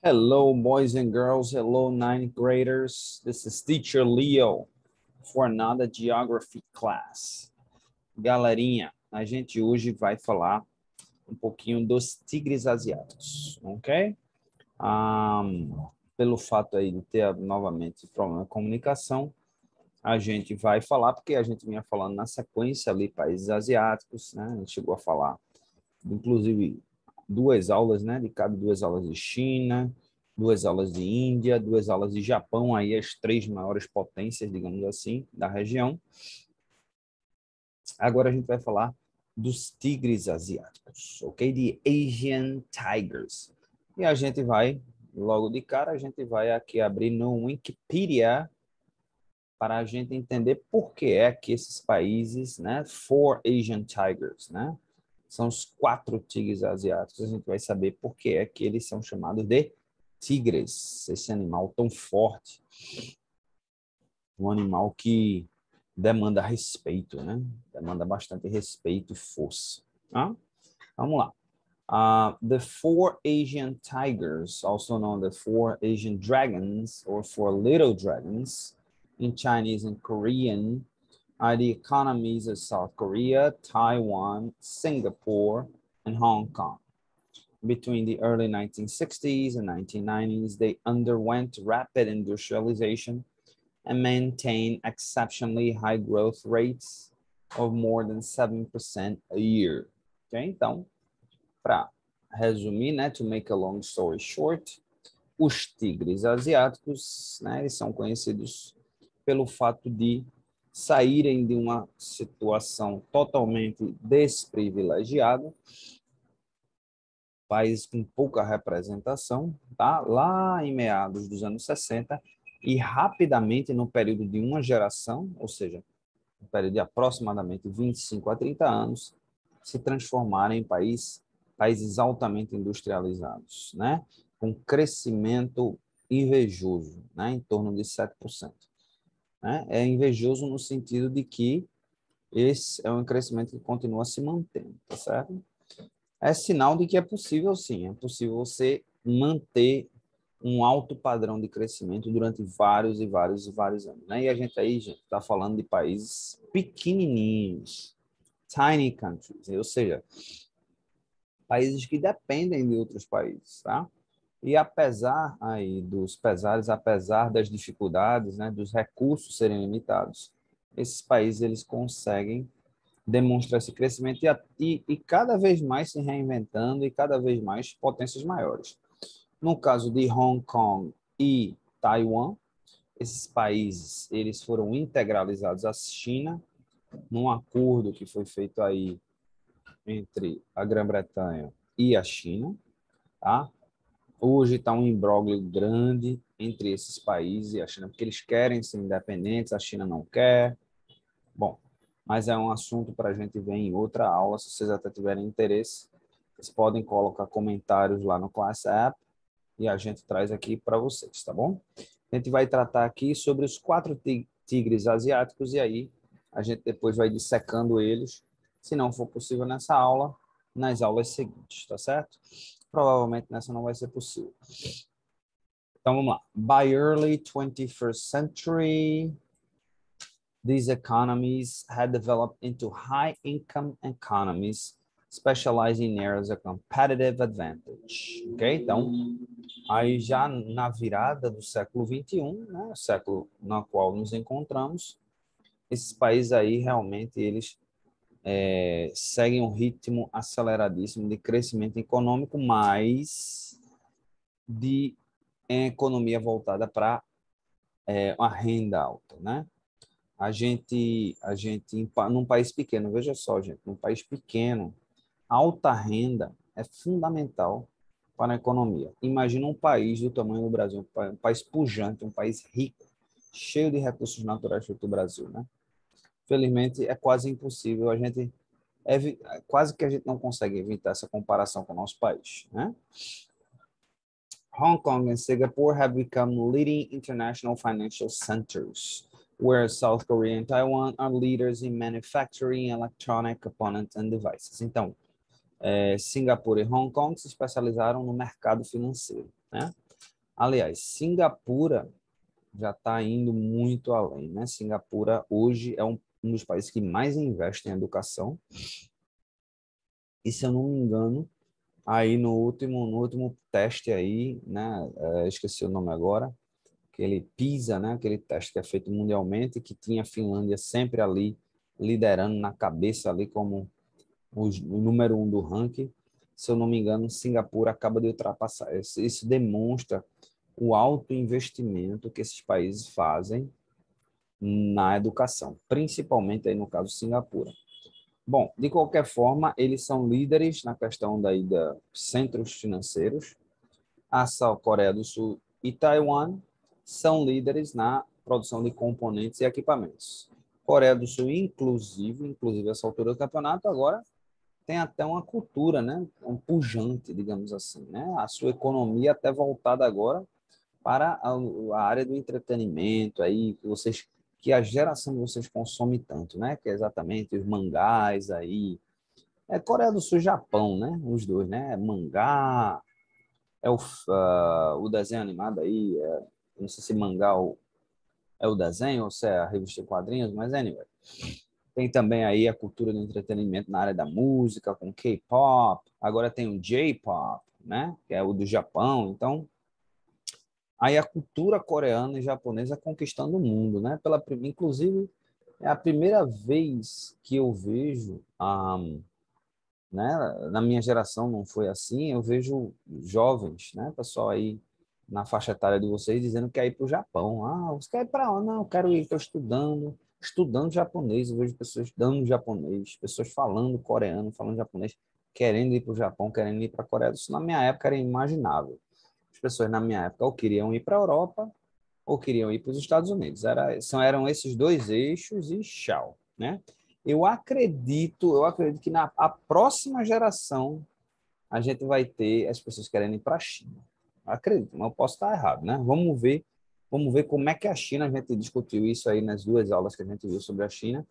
Hello, boys and girls. Hello, ninth graders. This is Teacher Leo for another geography class. Galerinha, a gente hoje vai falar um pouquinho dos tigres asiáticos, ok? Pelo fato aí de ter novamente problema de comunicação, a gente vai falar, porque a gente vinha falando na sequência ali, países asiáticos, né? A gente chegou a falar, inclusive, duas aulas, né? De cada duas aulas de China, duas aulas de Índia, duas aulas de Japão, aí as três maiores potências, digamos assim, da região. Agora a gente vai falar dos tigres asiáticos, ok? De Asian Tigers. E a gente vai, logo de cara, a gente vai aqui abrir no Wikipedia para a gente entender por que é que esses países, né, four Asian Tigers, né, são os quatro tigres asiáticos. A gente vai saber por que é que eles são chamados de tigres, esse animal tão forte, um animal que demanda respeito, né? Demanda bastante respeito e força. Tá? Vamos lá. The four Asian tigers, also known as four Asian dragons or four little dragons in Chinese and Korean, are the economies of South Korea, Taiwan, Singapore, and Hong Kong. Between the early 1960s and 1990s, they underwent rapid industrialization and maintained exceptionally high growth rates of more than 7% a year. Okay? Então, para resumir, né, to make a long story short, os tigres asiáticos, né, eles são conhecidos pelo fato de saírem de uma situação totalmente desprivilegiada, país com pouca representação, tá? Lá em meados dos anos 60, e rapidamente, no período de uma geração, ou seja, no período de aproximadamente 25 a 30 anos, se transformaram em países altamente industrializados, né? Com crescimento invejoso, né? Em torno de 7%. Né? É invejoso no sentido de que esse é um crescimento que continua se mantendo, tá certo? É sinal de que é possível, sim, é possível você manter um alto padrão de crescimento durante vários e vários e vários anos, né? E a gente aí, gente, está falando de países pequenininhos, tiny countries, ou seja, países que dependem de outros países, tá? E apesar aí dos pesares, apesar das dificuldades, né, dos recursos serem limitados, esses países eles conseguem demonstrar esse crescimento e cada vez mais se reinventando e cada vez mais potências maiores. No caso de Hong Kong e Taiwan, esses países eles foram integralizados à China num acordo que foi feito aí entre a Grã-Bretanha e a China, tá? Hoje está um imbróglio grande entre esses países e a China, porque eles querem ser independentes, a China não quer. Bom, mas é um assunto para a gente ver em outra aula. Se vocês até tiverem interesse, vocês podem colocar comentários lá no Class App e a gente traz aqui para vocês, tá bom? A gente vai tratar aqui sobre os quatro tigres asiáticos e aí a gente depois vai dissecando eles, se não for possível nessa aula, nas aulas seguintes, tá certo? Provavelmente nessa não vai ser possível. Então vamos lá. By early 21st century, these economies had developed into high-income economies, specializing in areas of competitive advantage. Ok? Então, aí já na virada do século XXI, né, o século no qual nos encontramos, esses países aí realmente eles seguem um ritmo aceleradíssimo de crescimento econômico, mas de economia voltada para uma renda alta, né? Num país pequeno, veja só, gente, num país pequeno, alta renda é fundamental para a economia. Imagina um país do tamanho do Brasil, um país pujante, um país rico, cheio de recursos naturais feito o Brasil, né? Felizmente, é quase impossível, quase que a gente não consegue evitar essa comparação com o nosso país, né? Hong Kong and Singapore have become leading international financial centers, where South Korea and Taiwan are leaders in manufacturing electronic components and devices. Então, Singapura e Hong Kong se especializaram no mercado financeiro, né? Aliás, Singapura já está indo muito além, né? Singapura hoje é um dos países que mais investe em educação. E se eu não me engano, aí no último teste aí, né? Esqueci o nome agora, aquele PISA, né? Aquele teste que é feito mundialmente, que tinha a Finlândia sempre ali liderando na cabeça ali como o número um do ranking. Se eu não me engano, Singapura acaba de ultrapassar. Isso demonstra o alto investimento que esses países fazem na educação, principalmente aí no caso Singapura. Bom, de qualquer forma, eles são líderes na questão daí da centros financeiros. A Coreia do Sul e Taiwan são líderes na produção de componentes e equipamentos. Coreia do Sul, inclusive essa altura do campeonato, agora tem até uma cultura, né, um pujante, digamos assim, né? A sua economia até voltada agora para a área do entretenimento aí que a geração de vocês consome tanto, né? Que é exatamente os mangás aí. É Coreia do Sul e Japão, né? Os dois, né? Mangá, o desenho animado aí, não sei se mangá é o desenho ou se é a revista de quadrinhos, mas anyway. Tem também aí a cultura do entretenimento na área da música, com K-pop. Agora tem o J-pop, né? Que é o do Japão. Então, aí a cultura coreana e japonesa conquistando o mundo, né? Inclusive, é a primeira vez que eu vejo, né? Na minha geração não foi assim, eu vejo jovens, né? Pessoal aí na faixa etária de vocês dizendo que quer ir para o Japão. Ah, você quer ir para onde? Não, eu quero ir, estou estudando japonês. Eu vejo pessoas estudando japonês, pessoas falando coreano, falando japonês, querendo ir para o Japão, querendo ir para a Coreia do Sul. Na minha época era imaginável. As pessoas na minha época ou queriam ir para a Europa ou queriam ir para os Estados Unidos. Eram esses dois eixos e tchau, né? Eu acredito que na a próxima geração a gente vai ter as pessoas querendo ir para a China. Eu acredito, mas eu posso estar errado, né? Vamos ver como é que a China, a gente discutiu isso aí nas duas aulas que a gente viu sobre a China,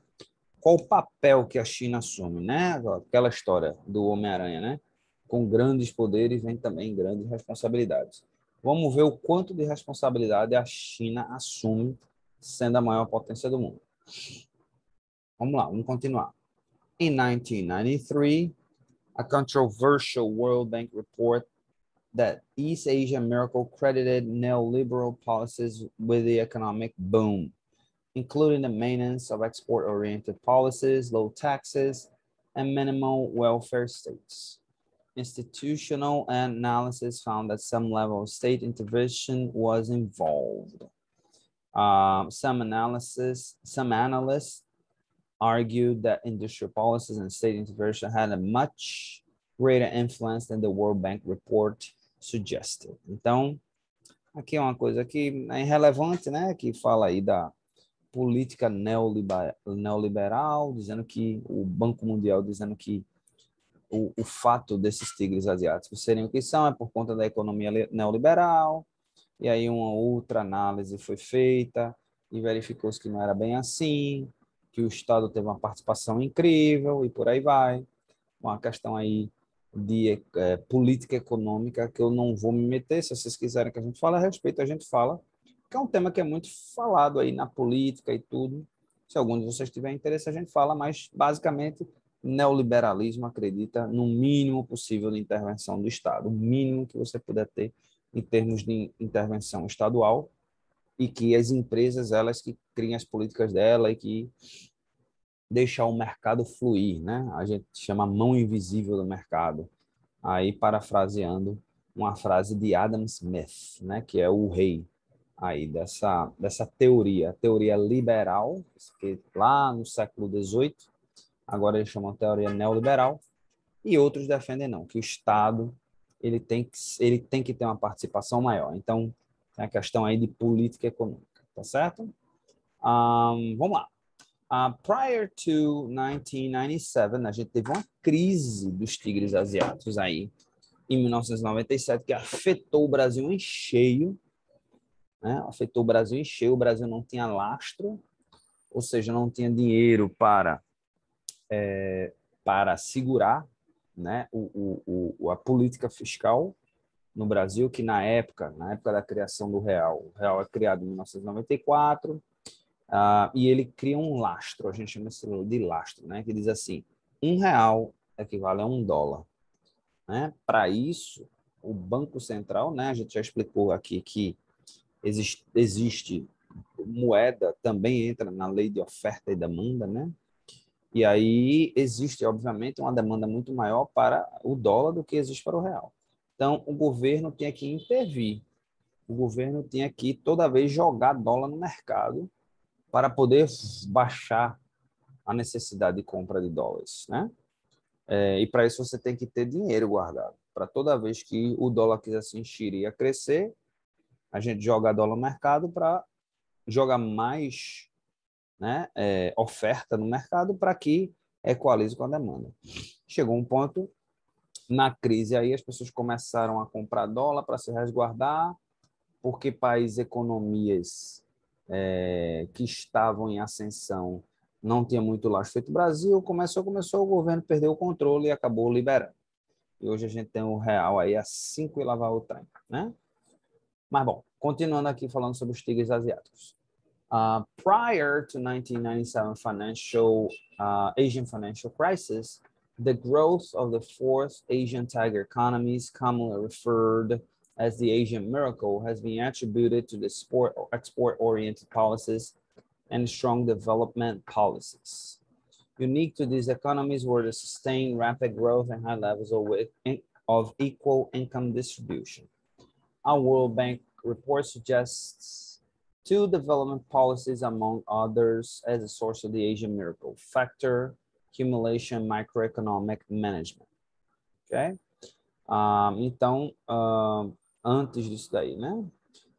qual o papel que a China assume, né? Aquela história do Homem-Aranha, né? Com grandes poderes vem também grandes responsabilidades. Vamos ver o quanto de responsabilidade a China assume sendo a maior potência do mundo. Vamos lá, vamos continuar. In 1993, a controversial World Bank report that East Asia miracle credited neoliberal policies with the economic boom, including the maintenance of export-oriented policies, low taxes, and minimal welfare states. Institutional analysis found that some level of state intervention was involved. Some analysts argued that industrial policies and state intervention had a much greater influence than the World Bank report suggested. Então, aqui é uma coisa que é irrelevante, né? Que fala aí da política neoliberal, dizendo que o Banco Mundial dizendo que o fato desses tigres asiáticos serem o que são é por conta da economia neoliberal, e aí uma outra análise foi feita e verificou-se que não era bem assim, que o Estado teve uma participação incrível e por aí vai. Uma questão aí de política econômica que eu não vou me meter, se vocês quiserem que a gente fale a respeito, a gente fala, que é um tema que é muito falado aí na política e tudo. Se algum de vocês tiver interesse, a gente fala, mas basicamente neoliberalismo acredita no mínimo possível de intervenção do Estado, o mínimo que você puder ter em termos de intervenção estadual e que as empresas, elas que criem as políticas dela e que deixar o mercado fluir, né? A gente chama mão invisível do mercado. Aí, parafraseando uma frase de Adam Smith, né? Que é o rei aí dessa teoria liberal, que lá no século XVIII, agora eles chamam de teoria neoliberal, e outros defendem não, que o Estado ele tem que ter uma participação maior. Então, é a questão aí de política econômica, tá certo? Vamos lá. Prior to 1997, a gente teve uma crise dos tigres asiáticos aí, em 1997, que afetou o Brasil em cheio, né? Afetou o Brasil em cheio, o Brasil não tinha lastro, ou seja, não tinha dinheiro para segurar, né, a política fiscal, no Brasil, que na época da criação do real, o real é criado em 1994, e ele cria um lastro, a gente chama isso de lastro, né? Que diz assim, R$ 1 equivale a $1, né? Para isso, o Banco Central, né? A gente já explicou aqui que existe moeda, também entra na lei de oferta e demanda, né? E aí existe, obviamente, uma demanda muito maior para o dólar do que existe para o real. Então, o governo tinha que intervir. O governo tinha que, toda vez, jogar dólar no mercado para poder baixar a necessidade de compra de dólares, né? E para isso você tem que ter dinheiro guardado. Para toda vez que o dólar quiser se encher e crescer, a gente joga dólar no mercado para jogar mais, né, oferta no mercado para que equalize com a demanda. Chegou um ponto na crise aí as pessoas começaram a comprar dólar para se resguardar, porque países, economias que estavam em ascensão não tinha muito lastro feito o Brasil, começou, o governo perdeu o controle e acabou liberando. E hoje a gente tem o real aí a 5 e lá vai o trem, né? Mas bom, continuando aqui falando sobre os tigres asiáticos. Prior to 1997 Asian financial crisis, the growth of the fourth Asian tiger economies, commonly referred as the Asian miracle, has been attributed to the export-oriented policies and strong development policies. Unique to these economies were the sustained rapid growth and high levels of equal income distribution. Our World Bank report suggests two development policies, among others, as a source of the Asian miracle: factor accumulation, microeconomic management. Ok? Então, antes disso daí, né?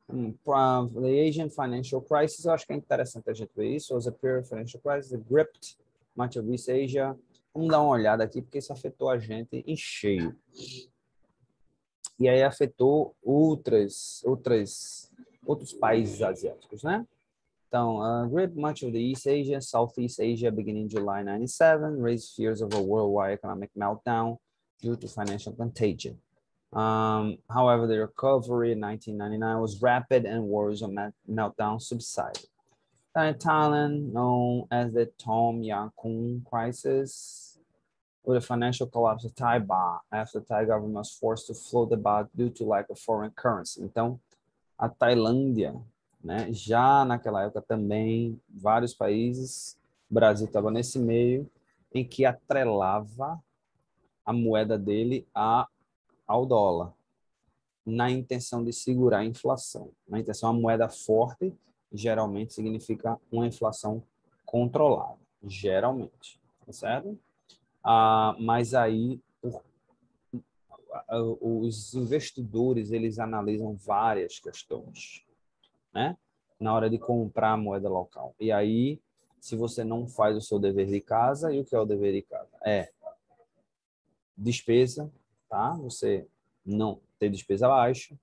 The Asian financial crisis, eu acho que é interessante a gente ver isso. Was a period of financial crisis that gripped much of East Asia. Vamos dar uma olhada aqui, porque isso afetou a gente em cheio. E aí afetou outros países asiáticos, né? Então, gripped much of the East Asia, Southeast Asia beginning July 97, raised fears of a worldwide economic meltdown due to financial contagion. However, the recovery in 1999 was rapid and worries of meltdown subsided. In Thailand, known as the Tom Yang-kun crisis, with the financial collapse of Thai baht after the Thai government was forced to float the baht due to lack of foreign currency. Então, a Tailândia, né, já naquela época também, vários países, o Brasil estava nesse meio, em que atrelava a moeda dele ao dólar, na intenção de segurar a inflação. Na intenção, a moeda forte geralmente significa uma inflação controlada, geralmente, tá certo? Mas aí os investidores eles analisam várias questões, né? Na hora de comprar a moeda local. E aí, se você não faz o seu dever de casa, e o que é o dever de casa? É despesa, tá? Você não ter despesa baixa,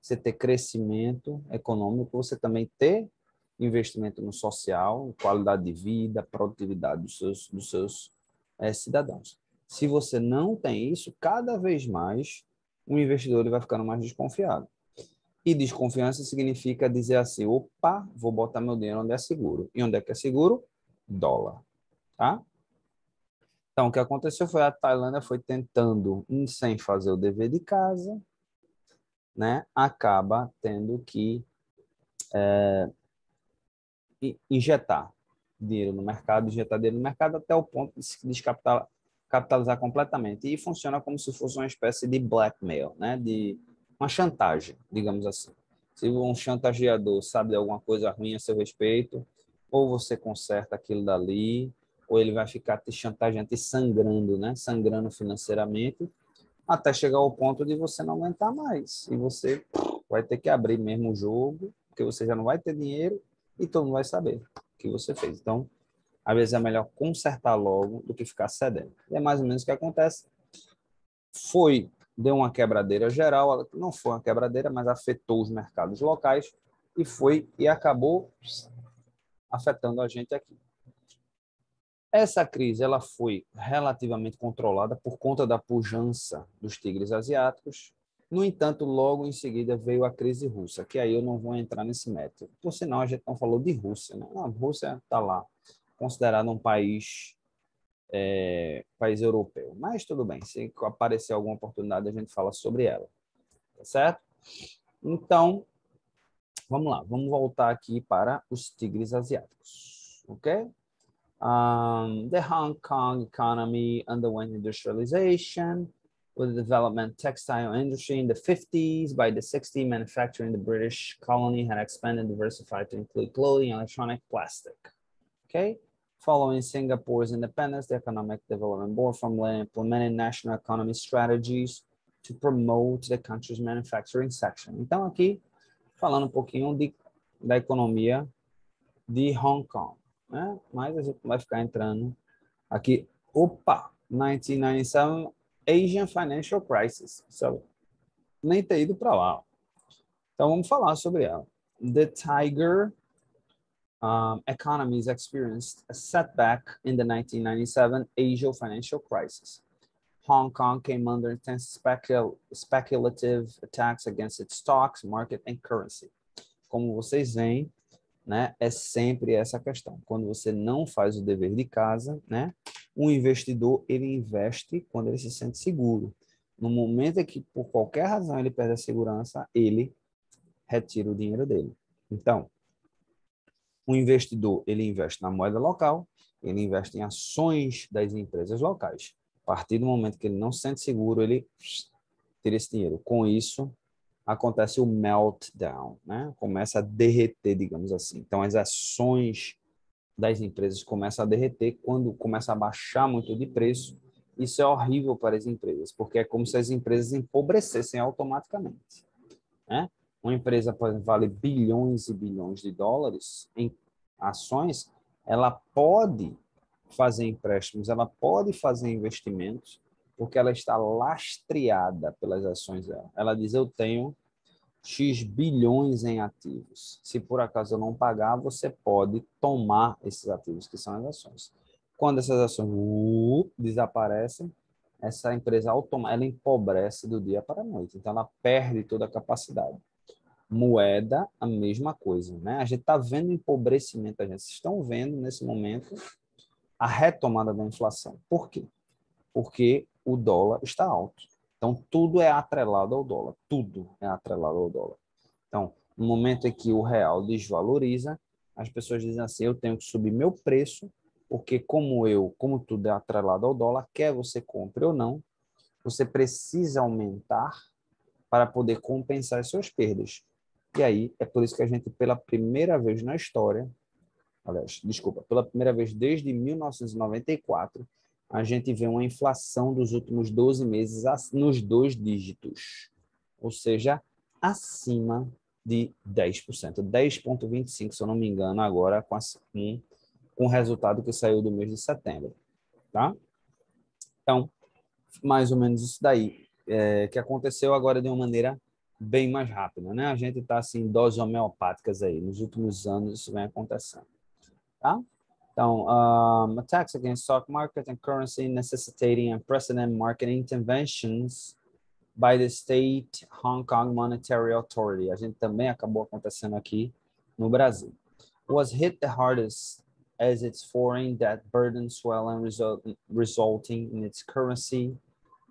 você ter crescimento econômico, você também ter investimento no social, qualidade de vida, produtividade dos seus cidadãos. Se você não tem isso, cada vez mais o investidor ele vai ficando mais desconfiado. E desconfiança significa dizer assim, opa, vou botar meu dinheiro onde é seguro. E onde é que é seguro? Dólar. Tá? Então, o que aconteceu foi a Tailândia foi tentando, sem fazer o dever de casa, né, acaba tendo que injetar dinheiro no mercado, até o ponto de se descapitalizar completamente. E funciona como se fosse uma espécie de blackmail, né? De uma chantagem, digamos assim. Se um chantageador sabe de alguma coisa ruim a seu respeito, ou você conserta aquilo dali, ou ele vai ficar te chantageando, te sangrando, né? Sangrando financeiramente, até chegar ao ponto de você não aguentar mais. E você vai ter que abrir mesmo o jogo, porque você já não vai ter dinheiro e todo mundo vai saber o que você fez. Então, às vezes é melhor consertar logo do que ficar cedendo. E é mais ou menos o que acontece. Deu uma quebradeira geral, não foi uma quebradeira, mas afetou os mercados locais e acabou afetando a gente aqui. Essa crise ela foi relativamente controlada por conta da pujança dos tigres asiáticos, No entanto, logo em seguida veio a crise russa, que aí eu não vou entrar nesse método. Por sinal, a gente não falou de Rússia, né? A Rússia está lá, considerada um país europeu. Mas tudo bem, se aparecer alguma oportunidade, a gente fala sobre ela, tá certo? Então, vamos lá, vamos voltar aqui para os tigres asiáticos, ok? The Hong Kong economy underwent industrialization with the development textile industry in the 50s. By the 60s, manufacturing in the British colony had expanded and diversified to include clothing, electronic, plastic. Okay? Following Singapore's independence, the Economic Development Board formulated and implemented national economy strategies to promote the country's manufacturing section. Então, aqui, falando um pouquinho da economia de Hong Kong, né? Mas a gente vai ficar entrando aqui. Opa! 1997 Asian Financial Crisis. Sabe? Nem ter ido para lá. Então, vamos falar sobre ela. The Tiger economies experienced a setback in the 1997 Asian financial crisis. Hong Kong came under intense speculative attacks against its stocks, market, and currency. Como vocês veem, né, é sempre essa questão. Quando você não faz o dever de casa, né, um investidor, ele investe quando ele se sente seguro. No momento em que, por qualquer razão, ele perde a segurança, ele retira o dinheiro dele. Então, o investidor, ele investe na moeda local, ele investe em ações das empresas locais. A partir do momento que ele não se sente seguro, ele tira esse dinheiro. Com isso, acontece o meltdown, né? Começa a derreter, digamos assim. Então, as ações das empresas começam a derreter quando começa a baixar muito de preço. Isso é horrível para as empresas, porque é como se as empresas empobrecessem automaticamente, né? Uma empresa, por exemplo, vale bilhões e bilhões de dólares em ações, ela pode fazer empréstimos, ela pode fazer investimentos, porque ela está lastreada pelas ações dela. Ela diz, eu tenho X bilhões em ativos. Se por acaso eu não pagar, você pode tomar esses ativos, que são as ações. Quando essas ações desaparecem, essa empresa ela empobrece do dia para a noite. Então, ela perde toda a capacidade. Moeda, a mesma coisa, né? A gente está vendo empobrecimento, vocês estão vendo nesse momento a retomada da inflação. Por quê? Porque o dólar está alto. Então, tudo é atrelado ao dólar. Tudo é atrelado ao dólar. Então, no momento em que o real desvaloriza, as pessoas dizem assim, eu tenho que subir meu preço, porque como tudo é atrelado ao dólar, quer você compre ou não, você precisa aumentar para poder compensar as suas perdas. E aí, é por isso que a gente, pela primeira vez na história, pela primeira vez desde 1994, a gente vê uma inflação dos últimos 12 meses nos 2 dígitos, ou seja, acima de 10%, 10,25%, se eu não me engano, agora com o resultado que saiu do mês de setembro, tá? Então, mais ou menos isso daí, que aconteceu agora de uma maneira bem mais rápida, né? A gente está assim, em doses homeopáticas aí, nos últimos anos isso vem acontecendo, tá? Então, attacks against stock market and currency necessitating unprecedented market interventions by the state Hong Kong Monetary Authority. A gente também acabou acontecendo aqui no Brasil. Was hit the hardest as its foreign debt burden swelling resulting in its currency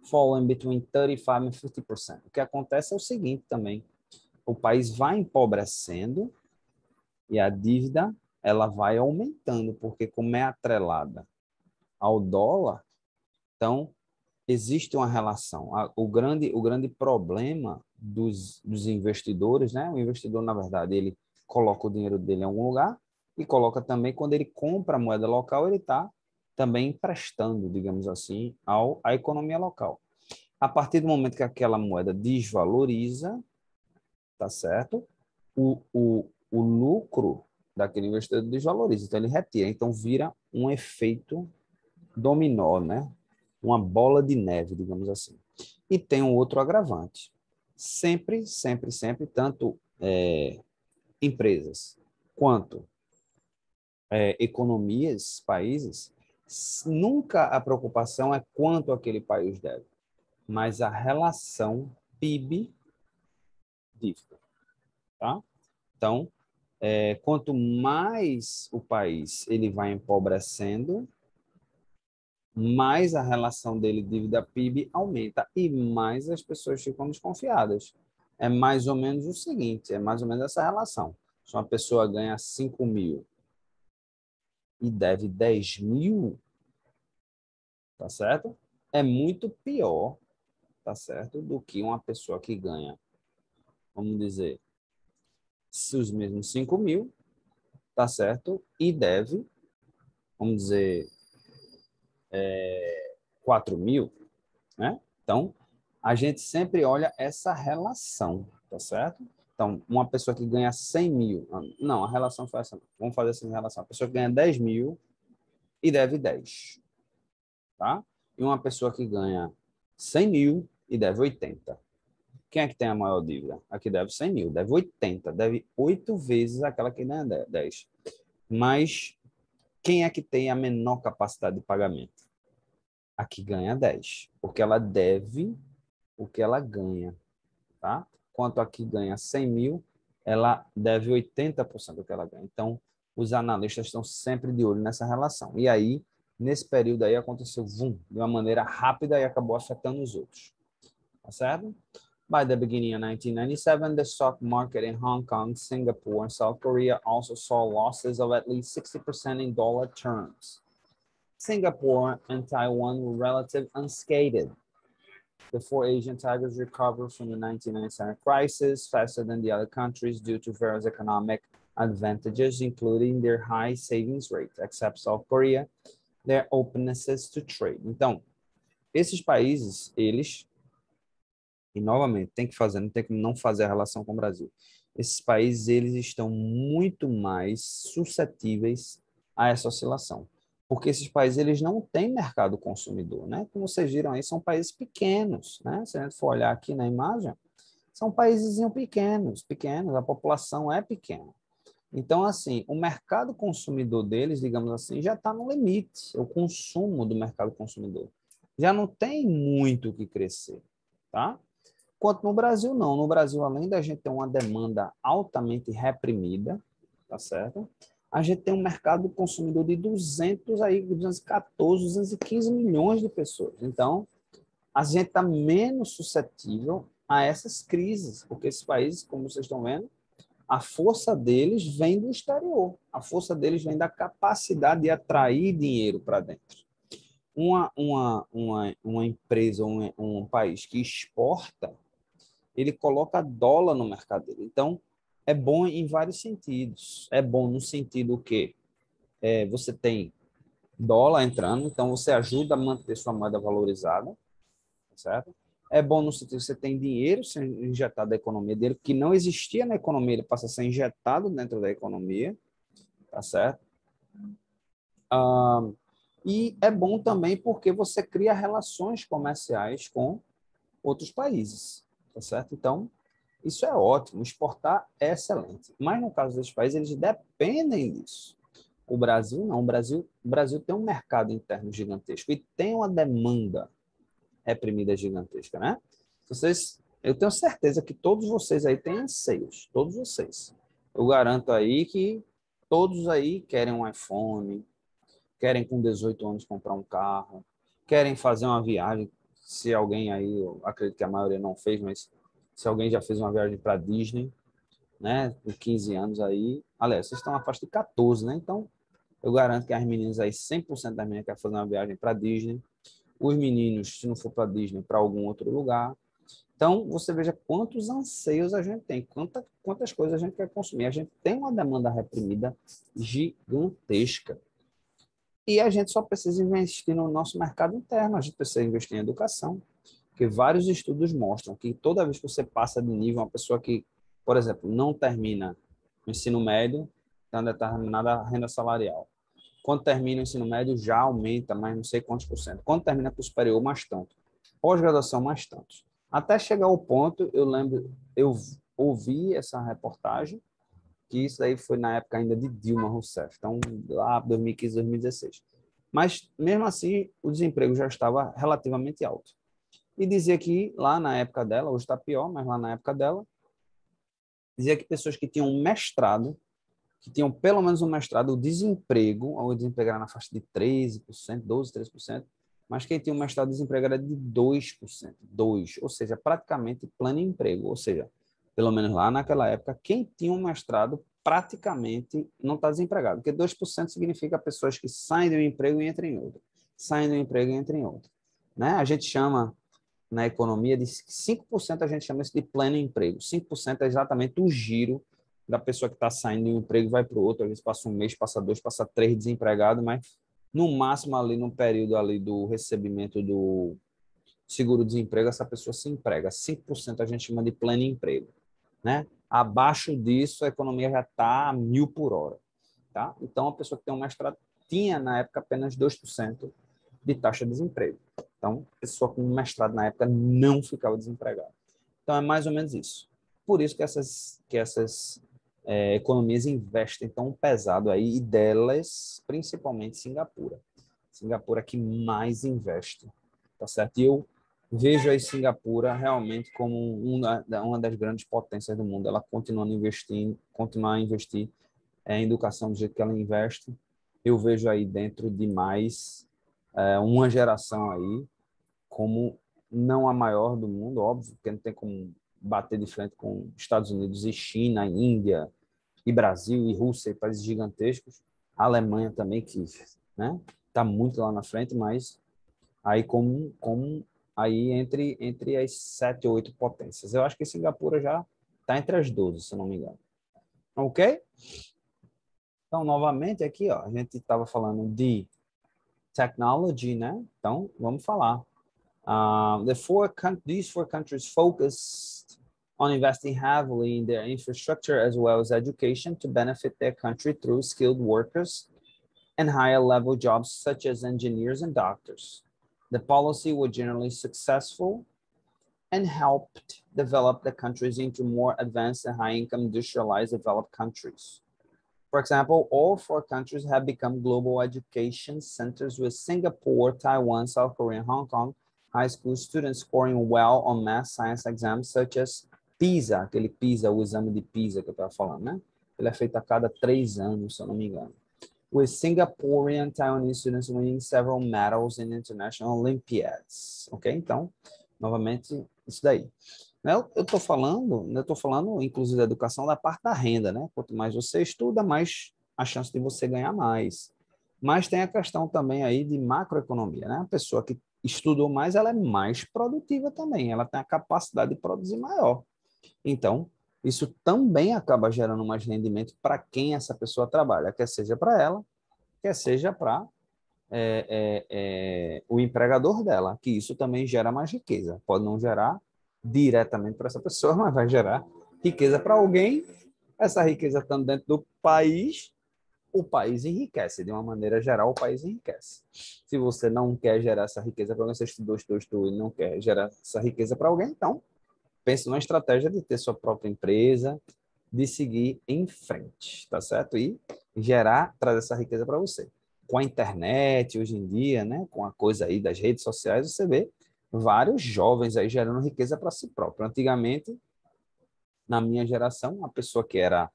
falling between 35% and 50%. O que acontece é o seguinte também, o país vai empobrecendo e a dívida ela vai aumentando, porque como é atrelada ao dólar, então existe uma relação. O grande problema dos investidores, né? O investidor, na verdade, ele coloca o dinheiro dele em algum lugar e coloca também, quando ele compra a moeda local, ele está também emprestando, digamos assim, à economia local. A partir do momento que aquela moeda desvaloriza, tá certo? O lucro daquele investidor desvaloriza, então ele retira. Então vira um efeito dominó, né? Uma bola de neve, digamos assim. E tem um outro agravante. Sempre, sempre, sempre, tanto empresas quanto economias, países, nunca a preocupação é quanto aquele país deve, mas a relação PIB dívida, tá? Então, quanto mais o país ele vai empobrecendo, mais a relação dele dívida-PIB aumenta e mais as pessoas ficam desconfiadas. É mais ou menos o seguinte, é mais ou menos essa relação. Se uma pessoa ganha 5 mil e deve 10 mil, tá certo? É muito pior, tá certo? Do que uma pessoa que ganha, vamos dizer, os mesmos 5 mil, tá certo? E deve, vamos dizer, 4 mil, né? Então, a gente sempre olha essa relação, tá certo? Então, uma pessoa que ganha 100 mil, não, a relação foi essa, vamos fazer essa relação, a pessoa que ganha 10 mil e deve 10, tá? E uma pessoa que ganha 100 mil e deve 80. Quem é que tem a maior dívida? A que deve 100 mil, deve 80, deve 8 vezes aquela que ganha 10. Mas quem é que tem a menor capacidade de pagamento? A que ganha 10, porque ela deve o que ela ganha, tá? Quanto a que ganha 100 mil, ela deve 80% do que ela ganha. Então, os analistas estão sempre de olho nessa relação. E aí, nesse período aí, aconteceu de uma maneira rápida e acabou afetando os outros. Tá certo? By the beginning of 1997, the stock market in Hong Kong, Singapore, and South Korea also saw losses of at least 60% in dollar terms. Singapore and Taiwan were relatively unscathed. The four Asian tigers recovered from the 1997 crisis faster than the other countries due to various economic advantages, including their high savings rate, except South Korea, their opennesses to trade. Então, esses países, eles, e novamente, tem que fazer, não tem que não fazer a relação com o Brasil. Esses países, eles estão muito mais suscetíveis a essa oscilação, porque esses países, eles não têm mercado consumidor, né? Como vocês viram aí, são países pequenos, né? Se a gente for olhar aqui na imagem, são países pequenos, a população é pequena. Então, assim, o mercado consumidor deles, digamos assim, já está no limite, o consumo do mercado consumidor. Já não tem muito o que crescer, tá? Quanto no Brasil, não. No Brasil, além da gente ter uma demanda altamente reprimida, tá certo? A gente tem um mercado consumidor de 214, 215 milhões de pessoas. Então, a gente está menos suscetível a essas crises, porque esses países, como vocês estão vendo, a força deles vem do exterior. A força deles vem da capacidade de atrair dinheiro para dentro. Uma empresa, um país que exporta, ele coloca dólar no mercado dele. Então, é bom em vários sentidos. É bom no sentido que você tem dólar entrando, então você ajuda a manter sua moeda valorizada, certo? É bom no sentido que você tem dinheiro sendo injetado da economia dele, que não existia na economia, ele passa a ser injetado dentro da economia, tá certo? E é bom também porque você cria relações comerciais com outros países, tá certo? Então, isso é ótimo, exportar é excelente. Mas no caso desses países, eles dependem disso. O Brasil não, o Brasil tem um mercado interno gigantesco e tem uma demanda reprimida gigantesca, né? Eu tenho certeza que todos vocês aí têm anseios, todos vocês. Eu garanto aí que todos aí querem um iPhone, querem com 18 anos comprar um carro, querem fazer uma viagem. Se alguém aí, eu acredito que a maioria não fez, mas se alguém já fez uma viagem para Disney, né, com 15 anos aí, aliás, vocês estão na faixa de 14, né? Então, eu garanto que as meninas aí, 100% das meninas querem fazer uma viagem para Disney. Os meninos, se não for para Disney, para algum outro lugar. Então, você veja quantos anseios a gente tem, quantas coisas a gente quer consumir. A gente tem uma demanda reprimida gigantesca. E a gente só precisa investir no nosso mercado interno, a gente precisa investir em educação, porque vários estudos mostram que toda vez que você passa de nível, uma pessoa que, por exemplo, não termina o ensino médio, tem uma determinada renda salarial. Quando termina o ensino médio, já aumenta mais não sei quantos por cento. Quando termina com o superior, mais tanto. Pós-graduação, mais tantos. Até chegar ao ponto, eu lembro, eu ouvi essa reportagem, que isso aí foi na época ainda de Dilma Rousseff, então lá 2015, 2016. Mas, mesmo assim, o desemprego já estava relativamente alto. E dizia que lá na época dela, hoje está pior, mas lá na época dela, dizia que pessoas que tinham um mestrado, que tinham pelo menos um mestrado, o desemprego era na faixa de 13%, 12%, 13%, mas quem tinha um mestrado, o desemprego era de 2%, 2%, ou seja, praticamente pleno emprego, ou seja, pelo menos lá naquela época, quem tinha um mestrado praticamente não está desempregado, porque 2% significa pessoas que saem de um emprego e entram em outro, saem de um emprego e entram em outro. Né? A gente chama, na economia, de 5% a gente chama isso de pleno emprego, 5% é exatamente o giro da pessoa que está saindo de um emprego e vai para o outro, às vezes passa um mês, passa dois, passa três desempregado, mas no máximo ali no período ali do recebimento do seguro-desemprego, essa pessoa se emprega. 5% a gente chama de pleno emprego. Né? Abaixo disso, a economia já está a 1.000 por hora. Tá? Então, a pessoa que tem um mestrado tinha, na época, apenas 2% de taxa de desemprego. Então, a pessoa com um mestrado, na época, não ficava desempregada. Então, é mais ou menos isso. Por isso que essas economias investem tão pesado aí, e delas, principalmente Singapura. Singapura que mais investe, tá certo? E eu vejo aí Singapura realmente como uma das grandes potências do mundo. Ela continuar a investir em educação do jeito que ela investe. Eu vejo aí dentro de mais uma geração aí como não a maior do mundo, óbvio, porque não tem como bater de frente com Estados Unidos e China, Índia e Brasil e Rússia, e países gigantescos. A Alemanha também, que está muito lá na frente, mas aí como aí entre as 7 ou 8 potências. Eu acho que Singapura já está entre as 12, se não me engano. Ok? Então, novamente, aqui, ó, a gente estava falando de technology, né? Então, vamos falar. These four countries focused on investing heavily in their infrastructure as well as education to benefit their country through skilled workers and higher level jobs such as engineers and doctors. The policy was generally successful and helped develop the countries into more advanced and high-income industrialized developed countries. For example, all four countries have become global education centers with Singapore, Taiwan, South Korea, and Hong Kong high school students scoring well on math science exams such as PISA, aquele PISA, o exame de PISA que eu estava falando, né? Ele é feito a cada 3 anos, se eu não me engano. With Singaporean Taiwanese students winning several medals in international Olympiads. Ok? Então, novamente, isso daí. Eu estou falando, inclusive, da educação da parte da renda, né? Quanto mais você estuda, mais a chance de você ganhar mais. Mas tem a questão também aí de macroeconomia, né? A pessoa que estudou mais, ela é mais produtiva também, ela tem a capacidade de produzir maior. Então, isso também acaba gerando mais rendimento para quem essa pessoa trabalha, quer seja para ela, quer seja para o empregador dela, que isso também gera mais riqueza. Pode não gerar diretamente para essa pessoa, mas vai gerar riqueza para alguém. Essa riqueza estando dentro do país, o país enriquece. De uma maneira geral, o país enriquece. Se você não quer gerar essa riqueza para alguém, você estudou e não quer gerar essa riqueza para alguém, então pense numa estratégia de ter sua própria empresa, de seguir em frente, tá certo? E trazer essa riqueza para você. Com a internet, hoje em dia, né, com a coisa aí das redes sociais, você vê vários jovens aí gerando riqueza para si próprio. Antigamente, na minha geração, a pessoa que era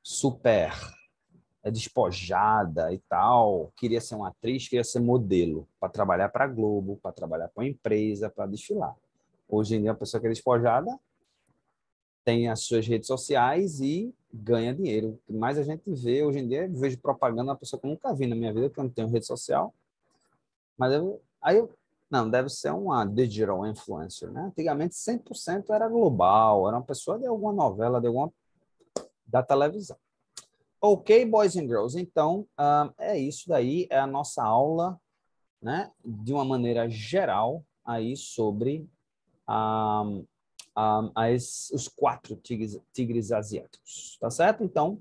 super despojada e tal, queria ser uma atriz, queria ser modelo, para trabalhar para a Globo, para trabalhar para uma empresa, para desfilar. Hoje em dia, a pessoa que é despojada tem as suas redes sociais e ganha dinheiro. O que mais a gente vê hoje em dia, eu vejo propaganda de uma pessoa que eu nunca vi na minha vida, porque eu não tenho rede social, mas não, deve ser uma digital influencer, né? Antigamente 100% era global, era uma pessoa de alguma novela, da televisão. Ok, boys and girls, então é isso daí, é a nossa aula, né, de uma maneira geral aí sobre os 4 tigres asiáticos, tá certo? Então,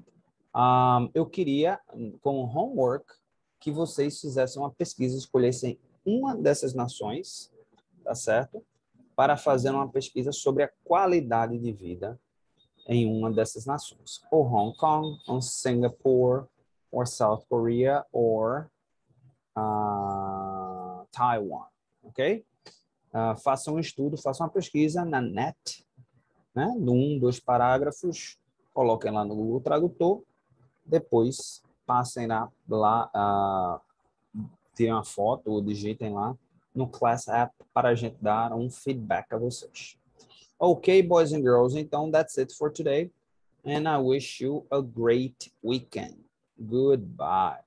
eu queria, como homework, que vocês fizessem uma pesquisa, escolhessem uma dessas nações, tá certo? Para fazer uma pesquisa sobre a qualidade de vida em uma dessas nações. Ou Hong Kong, ou Singapore, ou South Korea, ou Taiwan, ok? Façam um estudo, façam uma pesquisa na net, né? De 1, 2 parágrafos, coloquem lá no Google Tradutor, depois passem lá, tirem uma foto ou digitem lá no Class App para a gente dar um feedback a vocês. Ok, boys and girls, então that's it for today. And I wish you a great weekend. Goodbye.